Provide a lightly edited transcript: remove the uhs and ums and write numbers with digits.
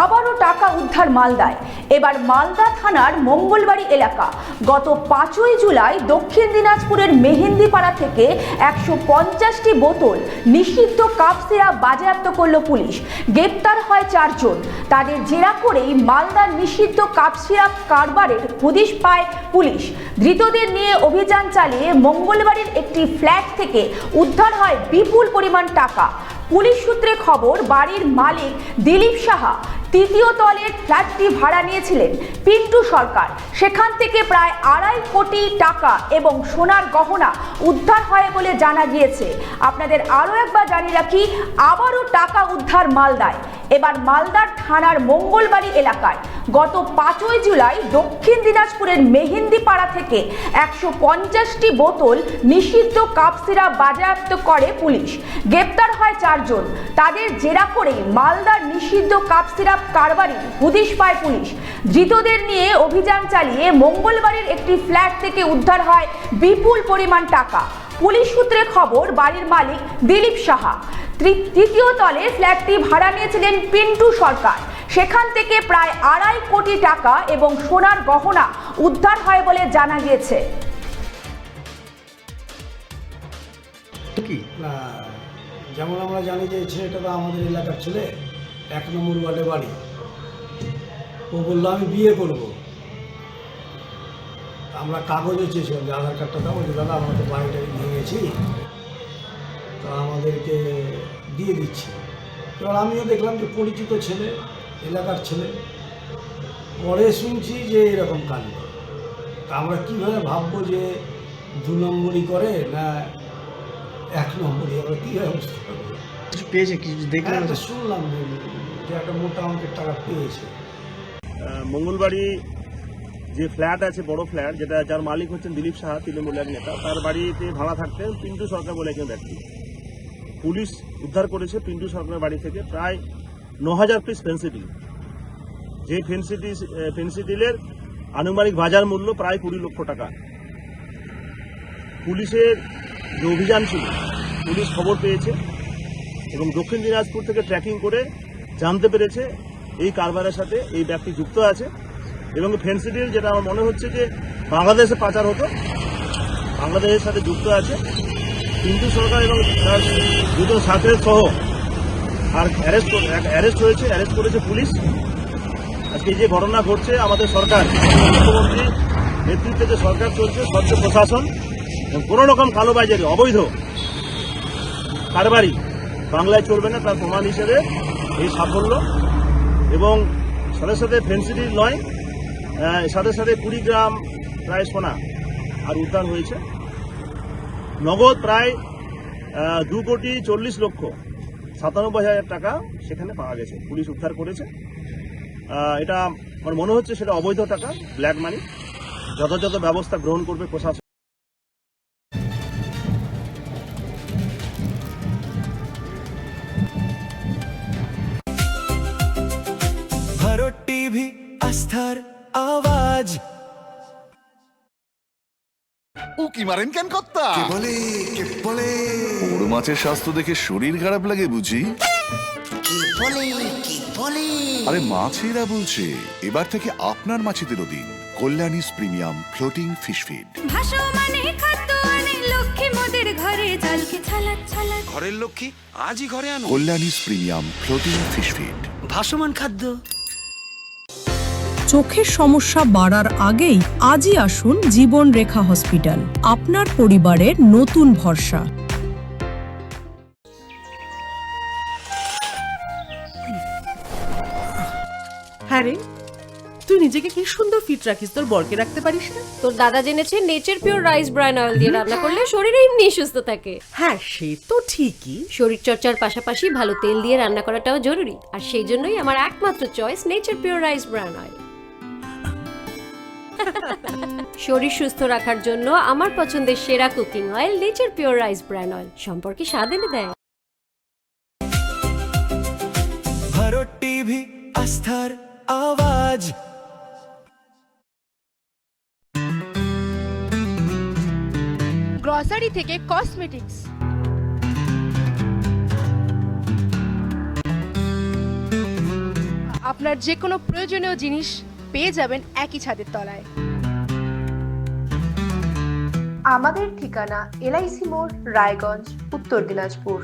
আবারও টাকা উদ্ধার মালদায়। এবার মালদা থানার মঙ্গলবাড়ি এলাকা। গত 5ই জুলাই দক্ষিণ দিনাজপুরের মেহেন্দিপাড়া থেকে 150টি বোতল নিষিদ্ধ কাপ সিরাপ বাজেয়াপ্ত করল পুলিশ। গ্রেপ্তার হয় 4 জন। তাদের জেরা করেই মালদার নিষিদ্ধ কাপ সিরাপ কারবারের হদিশ পায় পুলিশ। ধৃতদের নিয়ে অভিযান চালিয়ে মঙ্গলবাড়ির একটি ফ্ল্যাট থেকে উদ্ধার হয় বিপুল পরিমাণ টাকা। পুলিশ সূত্রে খবর, বাড়ির মালিক দিলীপ সাহা তৃতীয় তলের ফ্ল্যাটটি ভাড়া নিয়েছিলেন পিন্টু সরকার। সেখান থেকে প্রায় 2.5 কোটি টাকা এবং সোনার গহনা উদ্ধার হয় বলে জানা গিয়েছে। আপনাদের আরও একবার জানিয়ে রাখি, আবারও টাকা উদ্ধার মালদায়। এবার মালদার থানার মঙ্গলবাড়ি এলাকায় গত 5ই জুলাই দক্ষিণ দিনাজপুরের মেহেন্দিপাড়া থেকে 150টি বোতল নিষিদ্ধ কাপ সিরাপ বাজেয়াপ্ত করে পুলিশ। গ্রেপ্তার হয় 4 জন। তাদের জেরা করেই মালদার নিষিদ্ধ কাপ সিরাপ কারবারি হদিশ পায় পুলিশ। ধৃতদের নিয়ে অভিযান চালিয়ে মঙ্গলবাড়ির একটি ফ্ল্যাট থেকে উদ্ধার হয় বিপুল পরিমাণ টাকা। পুলিশ সূত্রে খবর, বাড়ির মালিক দিলীপ সাহা তৃতীয় তলে ফ্ল্যাটটি ভাড়া নিয়েছিলেন পিন্টু সরকার। সেখান থেকে প্রায় 2.5 কোটি টাকা এবং সোনার গহনা উদ্ধার হয় বলে জানা গিয়েছে। যেমন আমরা জানি যে ছেলেটা তো আমাদের এলাকার ছেলে, 1 নম্বর ওয়ার্ডে বাড়ি। ও বললো আমি বিয়ে করব। আমরা কাগজে চেয়েছিলাম যে আধার কার্ডটা দাও, যে দাদা আমরা তো বাড়িটা ভেঙেছি, তো আমাদেরকে দিয়ে দিচ্ছি। এবার আমিও দেখলাম যে পরিচিত ছেলে, এলাকার ছেলে। পরে শুনছি যে এরকম কাণ্ড। তা আমরা কীভাবে ভাববো যে 2 নম্বরই করে না 1 নম্বরই, আমরা কীভাবে বুঝতে পারবো? কিছু পেয়েছে, কিছু দেখলাম, শুনলাম যে একটা মোটা অঙ্কের টাকা পেয়েছে। মঙ্গলবাড়ি যে ফ্ল্যাট আছে, বড় ফ্ল্যাট, যেটা যার মালিক হচ্ছেন দিলীপ সাহা, তৃণমূলের নেতা, তার বাড়িতে ভাড়া থাকতেন পিন্টু সরকার বলে একজন ব্যক্তি। পুলিশ উদ্ধার করেছে পিন্টু সরকারের বাড়ি থেকে প্রায় 9000 পিস ফেন্সিডিল। যে ফেন্সিডিলের আনুমানিক বাজার মূল্য প্রায় 20 লক্ষ টাকা। পুলিশের যে অভিযান ছিল, পুলিশ খবর পেয়েছে এবং দক্ষিণ দিনাজপুর থেকে ট্র্যাকিং করে জানতে পেরেছে এই কারবারের সাথে এই ব্যক্তি যুক্ত আছে। এবং ফেন্সিডিল, যেটা আমার মনে হচ্ছে যে বাংলাদেশে পাচার হতো, বাংলাদেশের সাথে যুক্ত আছে পিন্টু সরকার এবং তার 2 জন সাথীর সহ। আর অ্যারেস্ট করেছে পুলিশ। আজকে যে ঘটনা ঘটছে, আমাদের সরকার, মুখ্যমন্ত্রী নেতৃত্বে যে সরকার চলছে, স্বচ্ছ প্রশাসন এবং কোনো রকম কালোবাজারি, অবৈধ কারবারি বাংলায় চলবে না, তার প্রমাণ হিসেবে এই সাফল্য। এবং সাথে সাথে ফেন্সিডিল নয়, সাথে সাথে 20 গ্রাম প্রায় সোনা আর উদ্ধার হয়েছে। নগদ প্রায় 2,40,97,000 টাকা সেখানে পাওয়া গেছে, পুলিশ উদ্ধার করেছে। এটা আমার মনে হচ্ছে সেটা অবৈধ টাকা, ব্ল্যাক মানি। যথাযথ ব্যবস্থা গ্রহণ করবে প্রশাসন। ভারত টিভি, আস্থার আওয়াজ। উকি মারেন কেন কর্তা? কে বলে বড় মাছের স্বাস্থ্য দেখে শরীর খারাপ লাগে বুঝি? কে বলে আরে মাছেরা বলছে, এবার থেকে আপনার মাছেদেরও দিন কল্যাণীস প্রিমিয়াম ফ্লোটিং ফিশ ফিড। ভাসমানে খাদ্য আনে লক্ষ্মী মোদের ঘরে, জলকে ছালাত ছালাত। ঘরের লক্ষ্মী আজই ঘরে আনো কল্যাণীস প্রিমিয়াম ফ্লোটিং ফিশ ফিড। ভাসমান খাদ্য। চোখের সমস্যা বাড়ার আগেই আজই আসুন জীবন রেখা হসপিটাল, আপনার পরিবারের নতুন ভরসা। হ্যাঁ রে, তুই নিজেকে কি সুন্দর ফিট রাখিস, তোর বরকে রাখতে পারিস না? তোর দাদা জেনেছে nature pure rice bran oil দিয়ে রান্না করলে শরীর এমনি সুস্থ থাকে। হ্যাঁ, সে তো ঠিকই। শরীর চর্চার পাশাপাশি ভালো তেল দিয়ে রান্না করাটাও জরুরি, আর সেই জন্যই আমার একমাত্র choice nature pure rice bran oil. শরীর সুস্থ রাখার জন্য আমার পছন্দের সেরা cooking oil nature pure rice bran oil, সম্পর্কে স্বাদ এনে দেয়। ভারত টিভি, আস্থার আওয়াজ। গ্রসারি থেকে কসমেটিক্স, আপনার যে কোনো প্রয়োজনীয় জিনিস পেয়ে যাবেন একই ছাদের তলায়। আমাদের ঠিকানা LIC মোড়, রায়গঞ্জ, উত্তর দিনাজপুর।